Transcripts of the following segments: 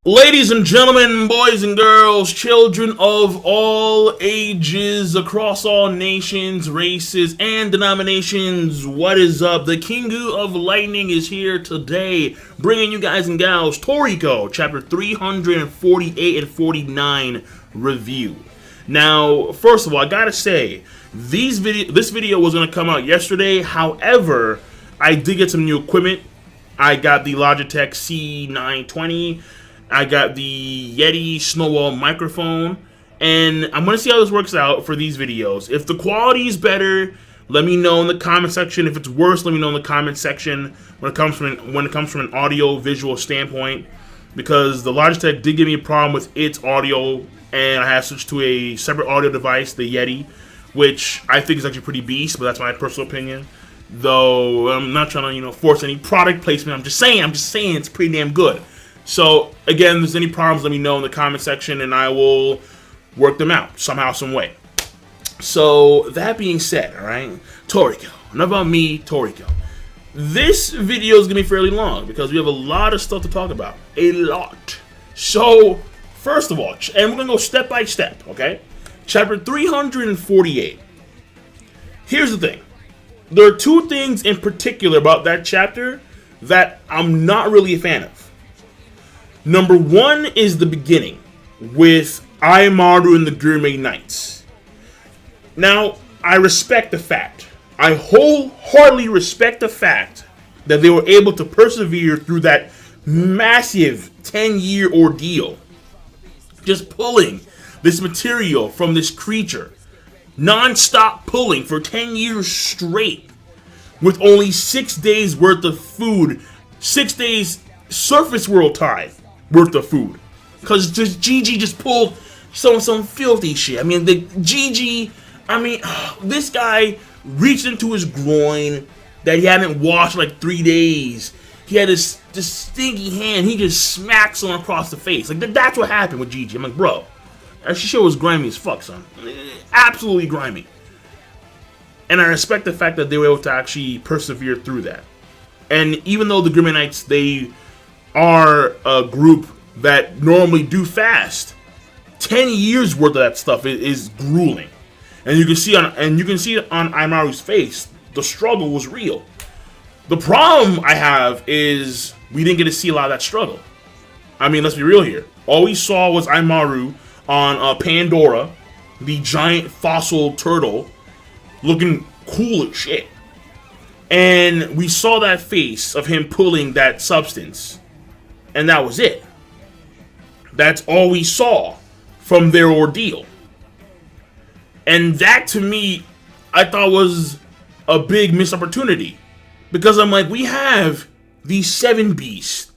Ladies and gentlemen, boys and girls, children of all ages, across all nations, races, and denominations, what is up? The Kingu of Lightning is here today, bringing you guys and gals Toriko, chapter 348 and 49 review. Now, first of all, I gotta say, this video was gonna come out yesterday. However, I did get some new equipment. I got the Logitech C920. I got the Yeti Snowball microphone, and I'm going to see how this works out for these videos. If the quality is better, let me know in the comment section. If it's worse, let me know in the comment section when it comes from an audio visual standpoint, because the Logitech did give me a problem with its audio, and I have switched to a separate audio device, the Yeti, which I think is actually pretty beast, but that's my personal opinion. Though I'm not trying to, force any product placement. I'm just saying it's pretty damn good. So, again, if there's any problems, let me know in the comment section, and I will work them out somehow, some way. So, that being said, alright, Toriko. Enough about me, Toriko. This video is going to be fairly long, because we have a lot of stuff to talk about. A lot. So, first of all, and we're going to go step by step, okay? Chapter 348. Here's the thing. There are two things in particular about that chapter that I'm not really a fan of. Number one is the beginning with Aimaru and the Gourmet Knights. Now, I respect the fact. I wholeheartedly respect the fact that they were able to persevere through that massive 10-year ordeal. Just pulling this material from this creature. Non-stop pulling for 10 years straight. With only 6 days worth of food. 6 days surface world time worth of food, because GG just pulled some filthy shit. I mean, this guy reached into his groin that he hadn't washed in like 3 days. He had this stinky hand. He just smacked someone across the face. Like that's what happened with GG. I'm like, bro, that shit was grimy as fuck, son. Absolutely grimy. And I respect the fact that they were able to actually persevere through that. And even though the Gourmet Knights, they are a group that normally do fast, 10 years worth of that stuff is grueling, and you can see on Aimaru's face the struggle was real. The problem I have is we didn't get to see a lot of that struggle. I mean, let's be real here. All we saw was Aimaru on Pandora, the giant fossil turtle, looking cool as shit, and we saw that face of him pulling that substance. And that was it. That's all we saw from their ordeal. And that, to me, I thought was a big missed opportunity. Because I'm like, we have these 7 beasts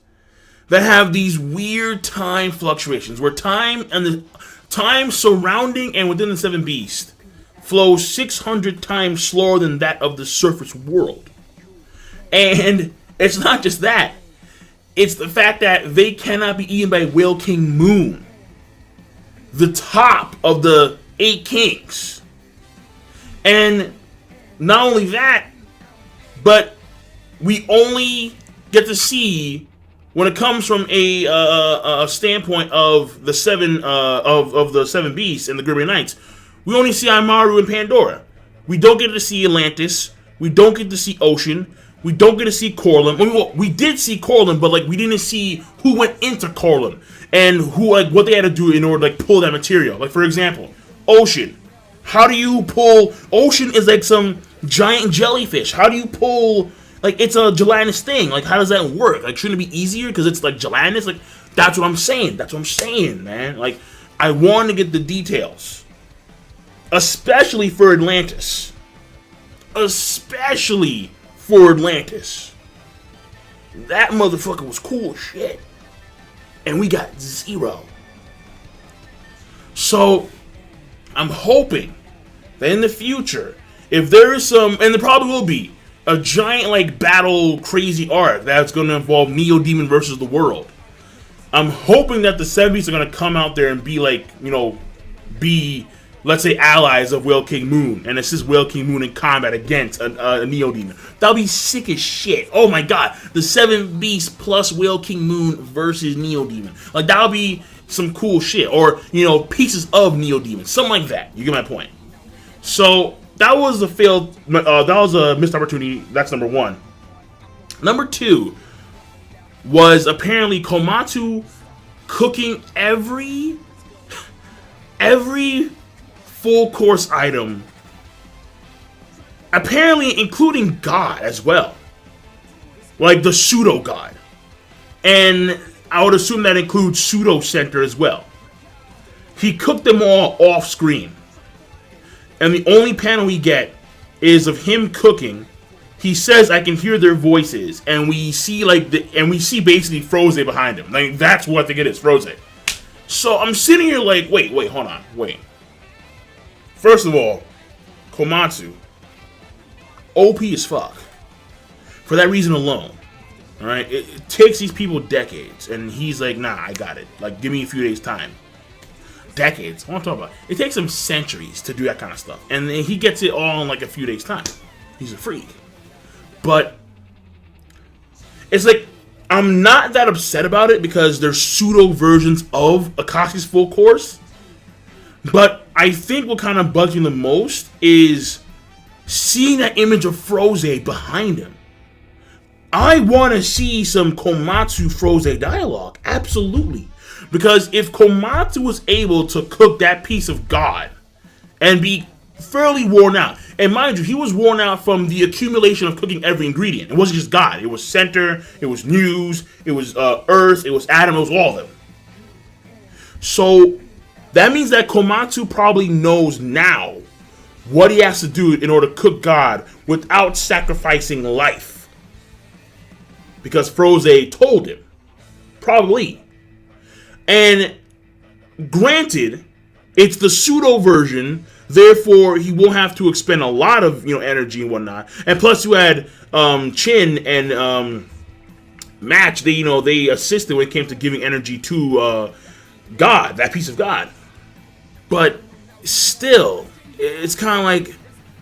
that have these weird time fluctuations, where time and the time surrounding and within the 7 beasts flows 600 times slower than that of the surface world. And it's not just that. It's the fact that they cannot be eaten by Whale King Moon, the top of the 8 kings. And not only that, but we only get to see, when it comes from a standpoint of the 7 the 7 beasts and the Gourmet Knights, we only see Aimaru and Pandora. We don't get to see Atlantis. We don't get to see Ocean. We don't get to see Corlin. We did see Corlin, but we didn't see who went into Corlin and who what they had to do in order to pull that material. Like, for example, Ocean. How do you pull? Ocean is like some giant jellyfish. How do you pull? It's a gelatinous thing. How does that work? Shouldn't it be easier because it's gelatinous? That's what I'm saying. That's what I'm saying, man. I want to get the details, especially for Atlantis. Especially for Atlantis. That motherfucker was cool as shit. And we got 0. So, I'm hoping that in the future, if there is some, and there probably will be, a giant battle crazy arc that's going to involve Neo Demon versus the world, I'm hoping that the 70s are going to come out there and be be let's say, allies of Whale King Moon and assist Whale King Moon in combat against a Neo Demon. That would be sick as shit. Oh my god, the 7 Beasts plus Whale King Moon versus Neo Demon. Like, that would be some cool shit. Or, you know, pieces of Neo Demon, something like that. You get my point. So that was a failed. That was a missed opportunity. That's number one. Number two was apparently Komatsu cooking every full course item, apparently including God as well, like the pseudo God, and I would assume that includes pseudo center as well. He cooked them all off screen, and the only panel we get is of him cooking. He says, "I can hear their voices," and we see basically Froze behind him. Like, that's what I think it is, Froze. So I'm sitting here like, wait, hold on, wait. First of all, Komatsu, OP as fuck. For that reason alone, all right. It takes these people decades, and he's like, "Nah, I got it. Like, give me a few days time." Decades. I want to talk about. It takes him centuries to do that kind of stuff, and he gets it all in like a few days time. He's a freak. But it's like, I'm not that upset about it because they're pseudo versions of Akashi's full course. But I think what kind of bugs me the most is seeing that image of Froze behind him. I want to see some Komatsu Froze dialogue. Absolutely. Because if Komatsu was able to cook that piece of God and be fairly worn out, and mind you, he was worn out from the accumulation of cooking every ingredient. It wasn't just God. It was Center, it was Muse, it was Earth, it was Adam, it was all of them. So that means that Komatsu probably knows now what he has to do in order to cook God without sacrificing life. Because Froze told him. Probably. And granted, it's the pseudo version. Therefore, he won't have to expend a lot of, energy and whatnot. And plus, you had Chin and Match. They assisted when it came to giving energy to God, that piece of God. But still, it's kind of like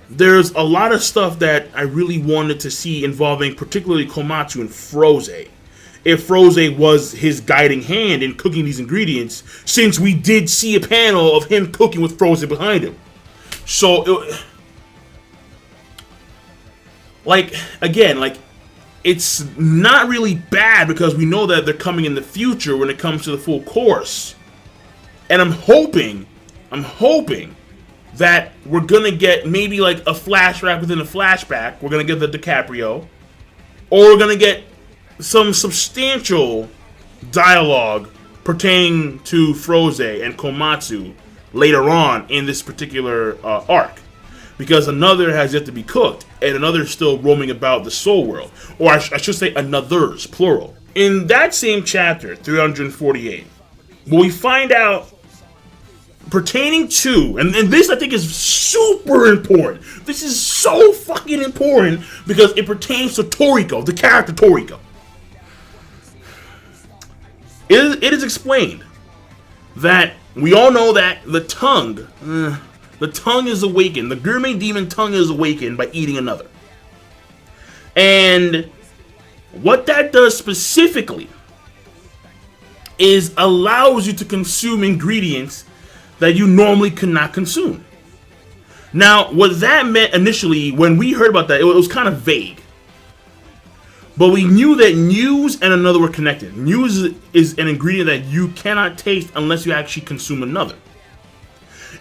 there's a lot of stuff that I really wanted to see involving particularly Komatsu and Froze. If Froze was his guiding hand in cooking these ingredients, since we did see a panel of him cooking with Froze behind him. So, it's not really bad because we know that they're coming in the future when it comes to the full course. And I'm hoping that we're going to get maybe like a flashback within a flashback. We're going to get the DiCaprio. Or we're going to get some substantial dialogue pertaining to Froze and Komatsu later on in this particular arc, because another has yet to be cooked and another is still roaming about the soul world, or I should say anothers, plural. In that same chapter 348, we find out pertaining to, and this I think is super important, this is so fucking important because it pertains to Toriko, the character Toriko. It is explained that we all know that the tongue is awakened. The gourmet demon tongue is awakened by eating another. And what that does specifically is allows you to consume ingredients that you normally could not consume. Now, what that meant initially, when we heard about that, it was kind of vague. But we knew that Muse and another were connected. Muse is an ingredient that you cannot taste unless you actually consume another.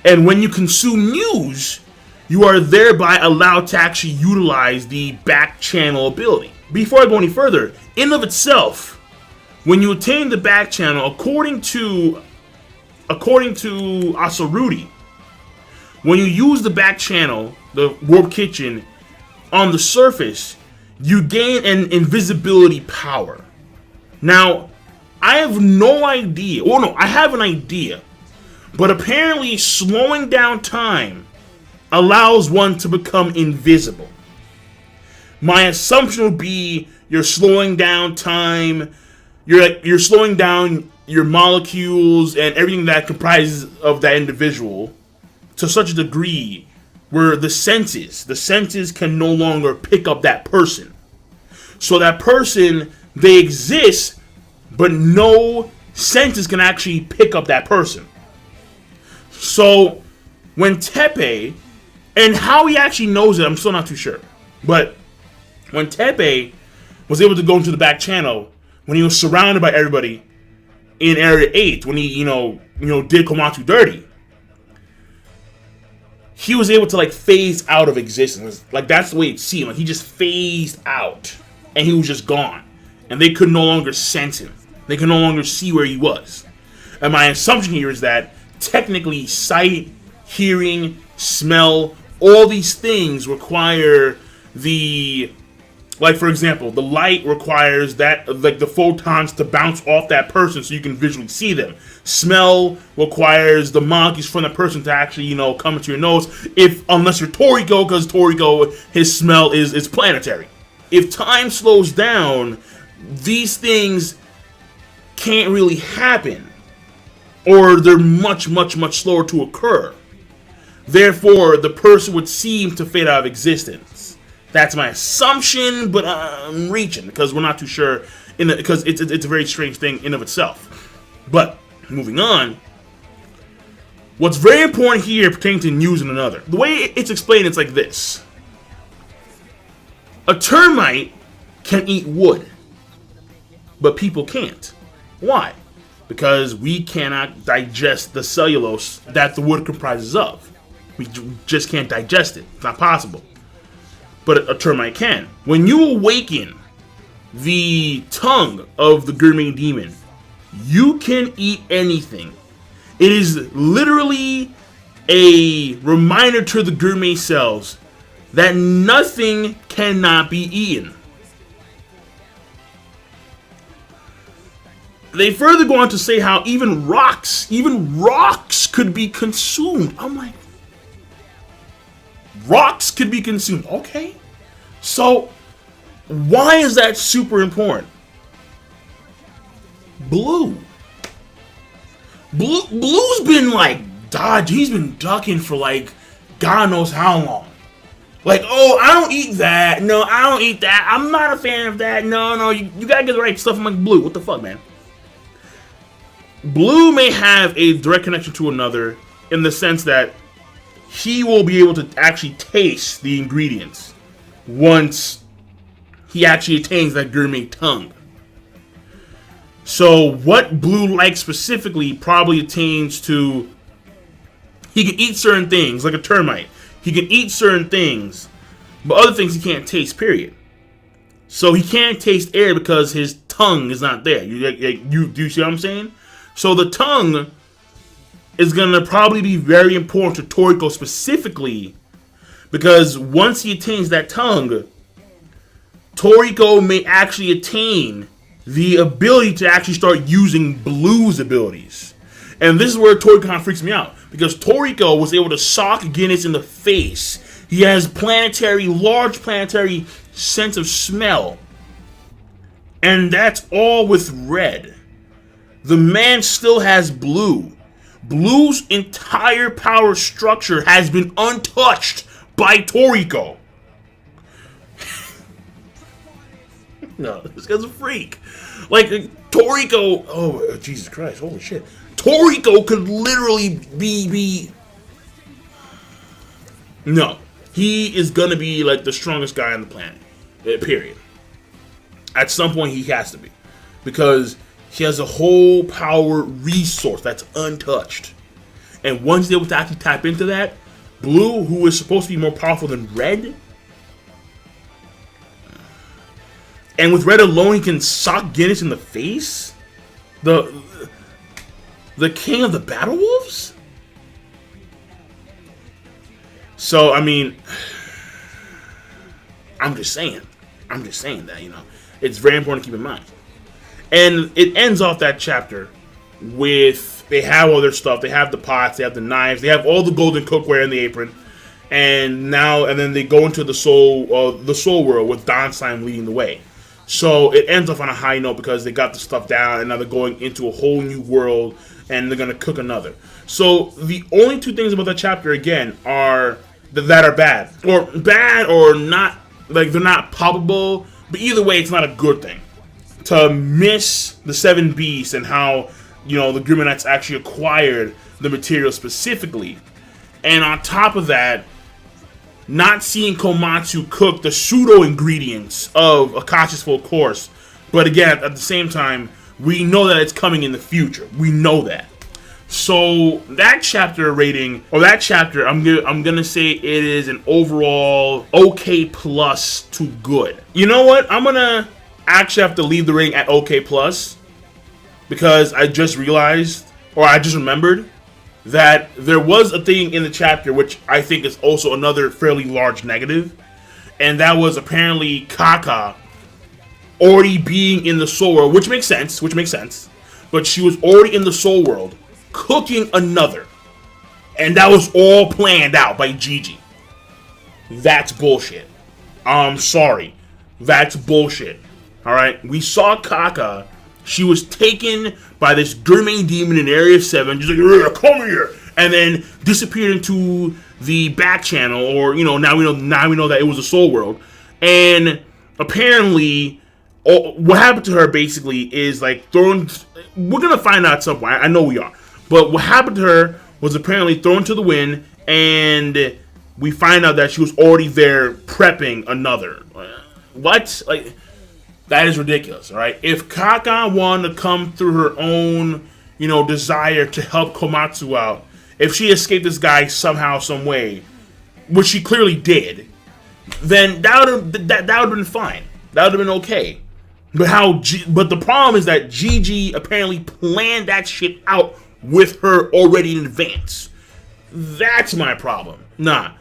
And when you consume Muse, you are thereby allowed to actually utilize the back channel ability. Before I go any further, in of itself, when you attain the back channel, according to Asurudi, when you use the back channel, the Warp Kitchen, on the surface, you gain an invisibility power. Now, I have no idea. Well, no, I have an idea. But apparently, slowing down time allows one to become invisible. My assumption would be you're slowing down time. You're slowing down your molecules and everything that comprises of that individual to such a degree where the senses can no longer pick up that person. So that person, they exist, but no senses can actually pick up that person. So when Tepe, and how he actually knows it, I'm still not too sure. But when Tepe was able to go into the back channel, when he was surrounded by everybody in Area 8, when he, did Komatsu dirty, he was able to, like, phase out of existence. Like, that's the way it seemed. Like, he just phased out, and he was just gone. And they could no longer sense him. They could no longer see where he was. And my assumption here is that, technically, sight, hearing, smell, all these things require the... Like, for example, the light requires that, like, the photons to bounce off that person so you can visually see them. Smell requires the molecules from the person to actually, come into your nose. Unless you're Toriko, because Toriko, his smell is planetary. If time slows down, these things can't really happen. Or they're much, much, much slower to occur. Therefore, the person would seem to fade out of existence. That's my assumption, but I'm reaching because we're not too sure. Because it's a very strange thing in of itself. But moving on, what's very important here pertaining to news and another. The way it's explained, it's like this: a termite can eat wood, but people can't. Why? Because we cannot digest the cellulose that the wood comprises of. We just can't digest it. It's not possible. But a termite can. When you awaken the tongue of the gourmet demon, you can eat anything. It is literally a reminder to the gourmet cells that nothing cannot be eaten. They further go on to say how even rocks could be consumed. I'm like, rocks could be consumed. Okay. So, why is that super important? Blue's been like he's been ducking for like God knows how long. Like, oh, I don't eat that. No, I don't eat that. I'm not a fan of that. No, you gotta get the right stuff. I'm like, Blue, what the fuck, man? Blue may have a direct connection to another in the sense that he will be able to actually taste the ingredients once he actually attains that gourmet tongue. So what Blue likes specifically probably attains to... He can eat certain things, like a termite. He can eat certain things, but other things he can't taste, period. So he can't taste air because his tongue is not there. Do you see what I'm saying? So the tongue is going to probably be very important to Toriko specifically, because once he attains that tongue, Toriko may actually attain the ability to actually start using Blue's abilities. And this is where Toriko kind of freaks me out, because Toriko was able to sock Guinness in the face. He has large planetary sense of smell. And that's all with red. The man still has blue. Blue's entire power structure has been untouched by Toriko. No, this guy's a freak. Like, Toriko... Oh, Jesus Christ. Holy shit. Toriko could literally be... No. He is gonna be, like, the strongest guy on the planet. Period. At some point, he has to be. Because he has a whole power resource that's untouched. And once he's able to actually tap into that, Blue, who is supposed to be more powerful than Red... And with Red alone, he can sock Guinness in the face? The king of the Battle Wolves? So, I mean... I'm just saying that, It's very important to keep in mind. And it ends off that chapter with... They have all their stuff. They have the pots. They have the knives. They have all the golden cookware in the apron. And then they go into the soul world with Donsheim leading the way. So it ends off on a high note because they got the stuff down and now they're going into a whole new world and they're gonna cook another. So the only two things about that chapter again are that are bad or not, like they're not palpable. But either way, it's not a good thing to miss the 7 beasts and how the Grimanites actually acquired the material specifically, and on top of that, not seeing Komatsu cook the pseudo ingredients of Akashi's full course. But again, at the same time, we know that it's coming in the future. We know that. So that chapter rating, or that chapter, I'm gonna say it is an overall OK plus to good. You know what? I'm gonna actually have to leave the rating at OK plus because I just realized, or I just remembered, that there was a thing in the chapter which I think is also another fairly large negative, and that was apparently Kaka already being in the soul world, which makes sense, but she was already in the soul world cooking another, and that was all planned out by Gigi. That's bullshit. I'm sorry, that's bullshit. Alright, we saw Kaka. She was taken by this Gurmane demon in Area 7, just like, come here, and then disappeared into the back channel, or now we know that it was a soul world. And apparently, what happened to her basically is like thrown. We're gonna find out at some point. I know we are, but what happened to her was apparently thrown to the wind, and we find out that she was already there prepping another. What? Like, that is ridiculous, all right? If Kaka wanted to come through her own, desire to help Komatsu out, if she escaped this guy somehow, some way, which she clearly did, then that would have been fine. That would have been okay. But the problem is that Gigi apparently planned that shit out with her already in advance. That's my problem. Nah.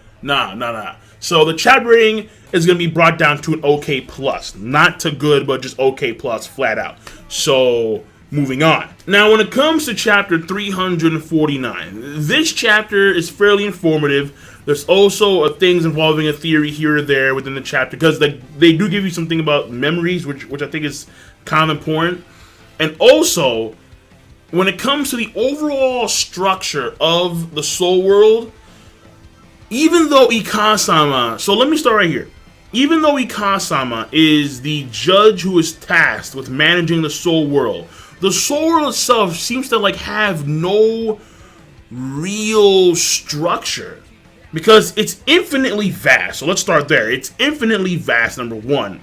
So the chapter rating is going to be brought down to an OK plus. Not to good, but just OK plus flat out. So, moving on. Now, when it comes to chapter 349, this chapter is fairly informative. There's also things involving a theory here or there within the chapter, because they do give you something about memories, which I think is kind of important. And also, when it comes to the overall structure of the soul world, even though Ikasama, so let me start right here. Even though Ikasama is the judge who is tasked with managing the soul world, the soul world itself seems to have no real structure, because it's infinitely vast. So let's start there. It's infinitely vast, number one.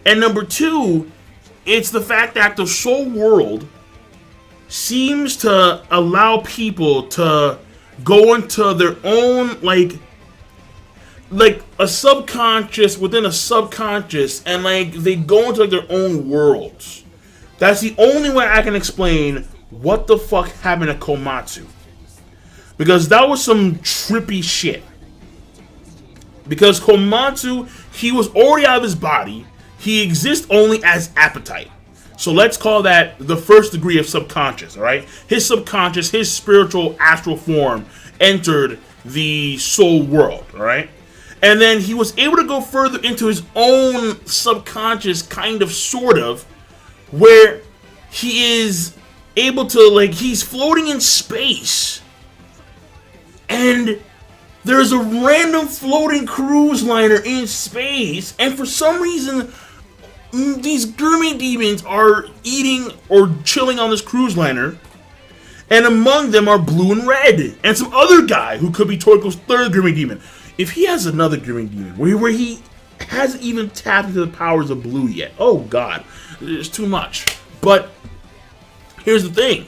And number two, it's the fact that the soul world seems to allow people to go into their own, like a subconscious within a subconscious, and they go into their own worlds. That's the only way I can explain what the fuck happened to Komatsu, because that was some trippy shit. Because Komatsu, he was already out of his body. He exists only as appetite. So let's call that the first degree of subconscious, all right? His subconscious, his spiritual astral form entered the soul world, all right? And then he was able to go further into his own subconscious, kind of, sort of, where he is able to, he's floating in space. And there's a random floating cruise liner in space, and for some reason, these Gurmane demons are eating or chilling on this cruise liner, and among them are Blue and Red, and some other guy who could be Toriko's third Gurmane demon. If he has another Gurmane demon, where he hasn't even tapped into the powers of Blue yet, oh god, it's too much. But here's the thing,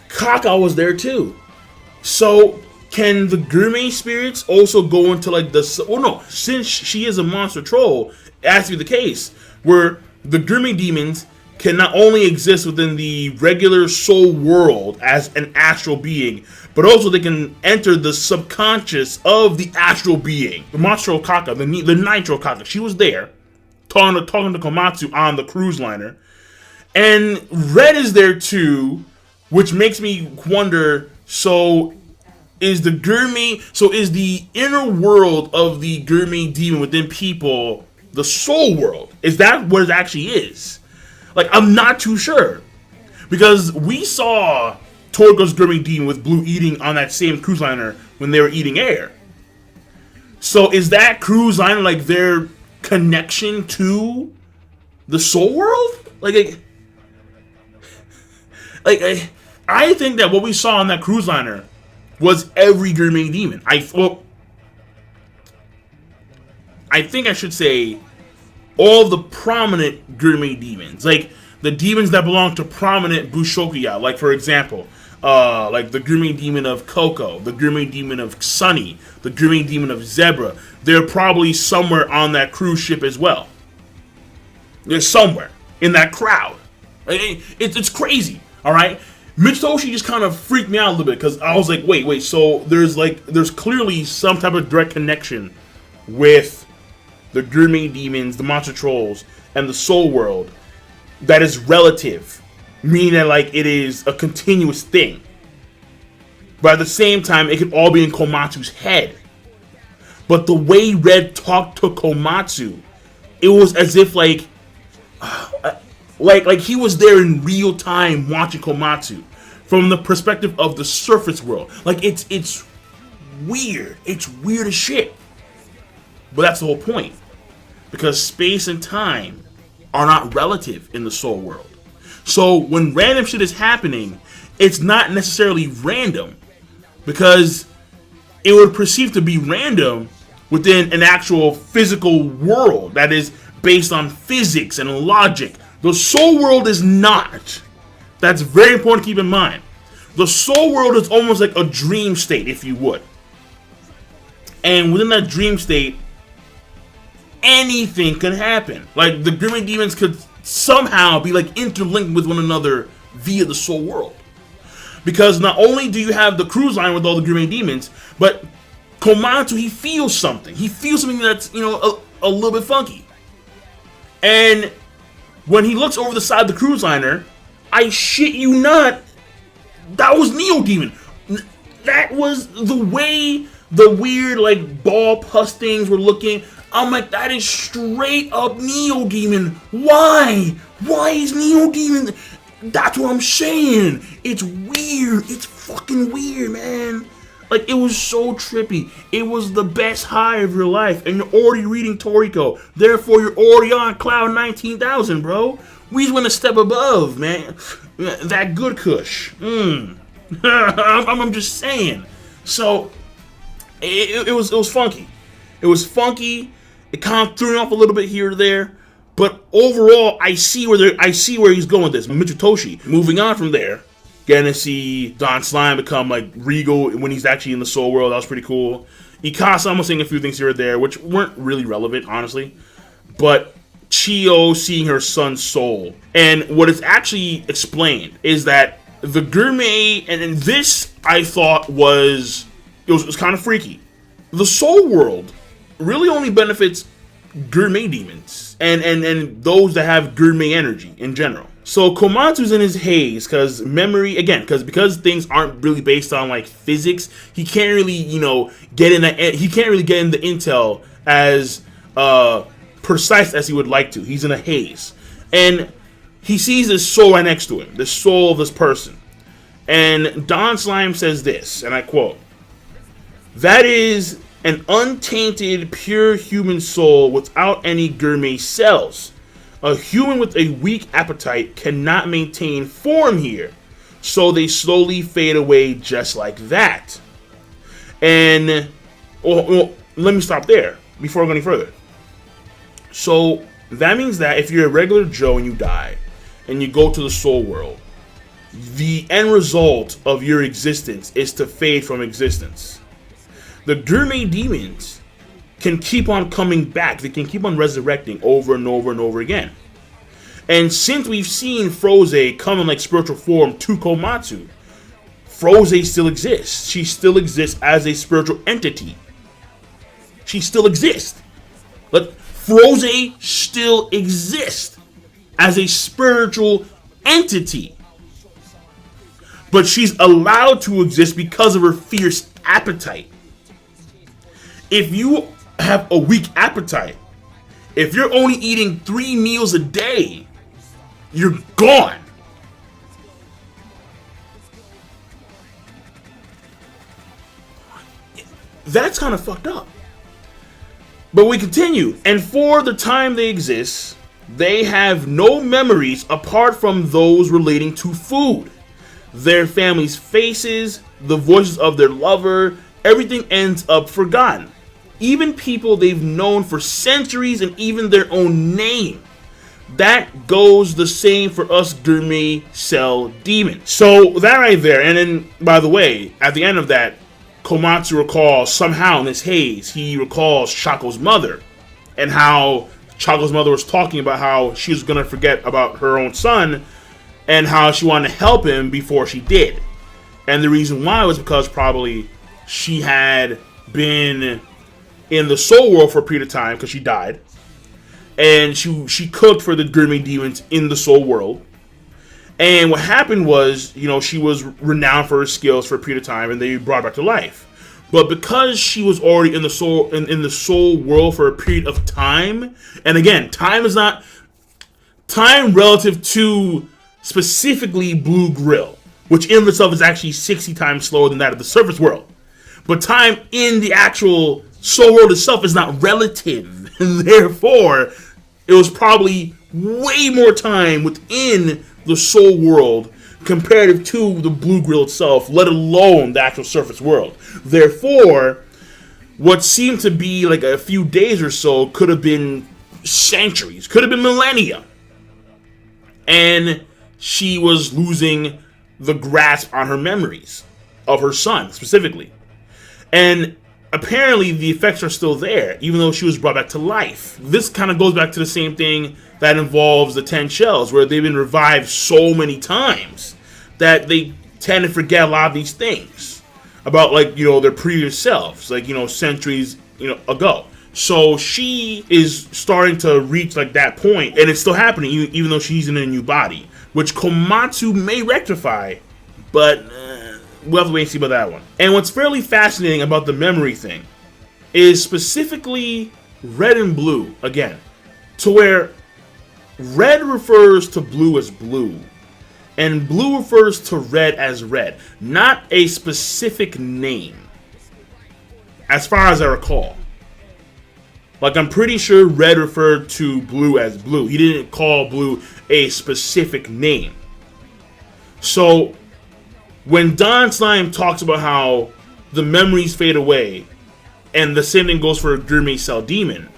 Kaka was there too. So can the Gurmane spirits also go into since she is a monster troll, it has to be the case where the Gurmane demons can not only exist within the regular soul world as an astral being, but also they can enter the subconscious of the astral being. The monster Kaka, the Nitro Kaka, she was there talking to Komatsu on the cruise liner, and Red is there too, which makes me wonder, so is the inner world of the Gurmane demon within people the soul world? Is that what it actually is? I'm not too sure. Because we saw Toriko's Gurmei demon with Blue eating on that same cruise liner when they were eating air. So is that cruise liner like their connection to the soul world? I think that what we saw on that cruise liner was every Gurmei demon. I think I should say all the prominent Gurmei demons, like the demons that belong to prominent Bushokuya, like for example, like the Gurmei demon of Coco, the Gurmei demon of Sunny, the Gurmei demon of Zebra. They're probably somewhere on that cruise ship as well. They're somewhere in that crowd. It's crazy, all right? Mitsutoshi just kind of freaked me out a little bit because I was like, wait, so there's clearly some type of direct connection with the Gurmei demons, the monster trolls, and the soul world that is relative, meaning that like it is a continuous thing. But at the same time, it could all be in Komatsu's head. But the way Red talked to Komatsu, it was as if like he was there in real time watching Komatsu from the perspective of the surface world. Like it's weird. It's weird as shit. But that's the whole point. Because space and time are not relative in the soul world. So when random shit is happening, it's not necessarily random. Because it would perceive to be random within an actual physical world that is based on physics and logic. The soul world is not. That's very important to keep in mind. The soul world is almost like a dream state, if you would. And within that dream state, anything can happen. Like the Gurmei demons could somehow be like interlinked with one another via the soul world. Because not only do you have the cruise line with all the Gurmei demons, but Komatsu, he feels something. He feels something that's, a little bit funky. And when he looks over the side of the cruise liner, I shit you not, that was Neo Demon. That was the way the weird like ball pus things were looking. I'm like, that is straight up Neo Demon. Why? Why is Neo Demon? That's what I'm saying. It's weird. It's fucking weird, man. Like, it was so trippy. It was the best high of your life. And you're already reading Toriko. Therefore, you're already on cloud 19,000, bro. We just went a step above, man. That good kush. I'm just saying. So, it was funky. It was funky. It kind of threw me off a little bit here or there. But overall, I see where he's going with this. Mitsutoshi. Moving on from there. Getting to see Don Slime become like regal when he's actually in the soul world. That was pretty cool. Ikasa almost saying a few things here or there, which weren't really relevant, honestly. But Chiyo seeing her son's soul. And what is actually explained is that the Gurmei, and this I thought was kind of freaky. The soul world really only benefits Gurmei demons and those that have Gurmei energy in general. So Komatsu's in his haze because memory, again, because things aren't really based on like physics, he can't really, get in the intel as precise as he would like to. He's in a haze. And he sees this soul right next to him, the soul of this person. And Don Slime says this, and I quote, "That is an untainted, pure human soul without any Gurmei cells. A human with a weak appetite cannot maintain form here, so they slowly fade away just like that." And well, let me stop there before I go any further. So that means that if you're a regular Joe and you die, and you go to the soul world, the end result of your existence is to fade from existence. The Gurmei demons can keep on coming back. They can keep on resurrecting over and over and over again. And since we've seen Froze come in like spiritual form to Komatsu, Froze still exists. She still exists as a spiritual entity. She still exists. But Froze still exists as a spiritual entity. But she's allowed to exist because of her fierce appetite. If you have a weak appetite, if you're only eating 3 meals a day, you're gone. that's kind of fucked up. But we continue. And for the time they exist, they have no memories apart from those relating to food. Their family's faces, the voices of their lover, everything ends up forgotten. Even people they've known for centuries and even their own name. That goes the same for us gourmet cell demons. So that right there, and then, by the way, at the end of that, Komatsu recalls somehow in this haze, he recalls Chaco's mother, and how Chaco's mother was talking about how she was going to forget about her own son, and how she wanted to help him before she did. And the reason why was because probably she had been in the soul world for a period of time, because she died, and she cooked for the gourmet demons in the soul world. And what happened was, you know, she was renowned for her skills for a period of time, and they brought her back to life. But because she was already in the soul world for a period of time, and again, time is not time relative to specifically Blue Grill, which in itself is actually 60 times slower than that of the surface world. But time in the actual soul world itself is not relative. And therefore, it was probably way more time within the soul world comparative to the Blue Grill itself, let alone the actual surface world. Therefore, what seemed to be like a few days or so could have been centuries, could have been millennia. And she was losing the grasp on her memories of her son, specifically. And apparently the effects are still there, even though she was brought back to life. This kind of goes back to the same thing that involves the 10 shells, where they've been revived so many times that they tend to forget a lot of these things about, like, you know, their previous selves, like, you know, centuries, you know, ago. So she is starting to reach like that point, and it's still happening even though she's in a new body, which Komatsu may rectify, but we'll have to wait and see about that one. And what's fairly fascinating about the memory thing is specifically red and blue, again, to where red refers to blue as blue, and blue refers to red as red, not a specific name, as far as I recall. Like, I'm pretty sure red referred to blue as blue. He didn't call blue a specific name. So when Don Slime talks about how the memories fade away, and the same thing goes for a gourmet cell demon,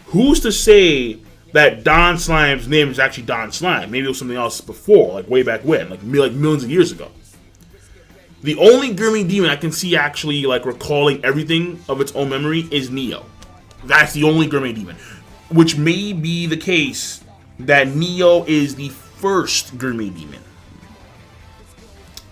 who's to say that Don Slime's name is actually Don Slime? Maybe it was something else before, like way back when, like millions of years ago. The only gourmet demon I can see actually like recalling everything of its own memory is Neo. That's the only gourmet demon, which may be the case that Neo is the first gourmet demon.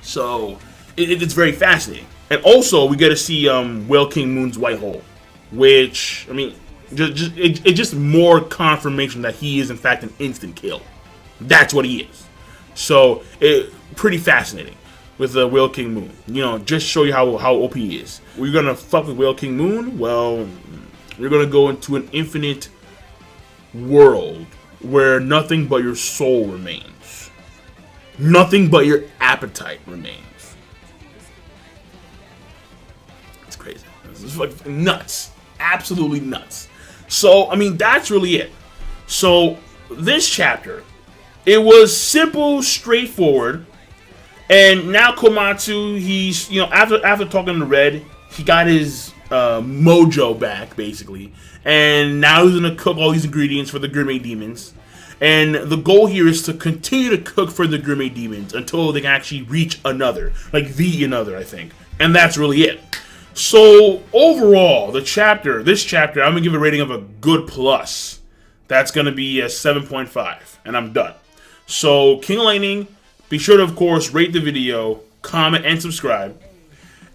So it's very fascinating. And also we get to see Whale King Moon's white hole, which, I mean, it's just more confirmation that he is in fact an instant kill. That's what he is. So pretty fascinating with the Whale King Moon. You know, just show you how OP he is. We're gonna fuck with Whale King Moon. Well, we're gonna go into an infinite world where nothing but your soul remains. Nothing but your appetite remains. It's crazy. It's like nuts. Absolutely nuts. So, I mean, that's really it. So, this chapter, it was simple, straightforward. And now Komatsu, he's, you know, after talking to Red, he got his mojo back, basically. And now he's going to cook all these ingredients for the gourmet demons. And the goal here is to continue to cook for the gourmet demons until they can actually reach another. Like the another, I think. And that's really it. So, overall, this chapter, I'm going to give a rating of a good plus. That's going to be a 7.5. And I'm done. So, King of Lightning, be sure to, of course, rate the video, comment, and subscribe.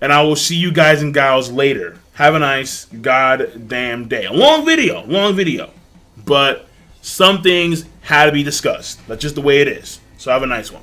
And I will see you guys and gals later. Have a nice goddamn day. A long video. But some things had to be discussed. That's just the way it is. So have a nice one.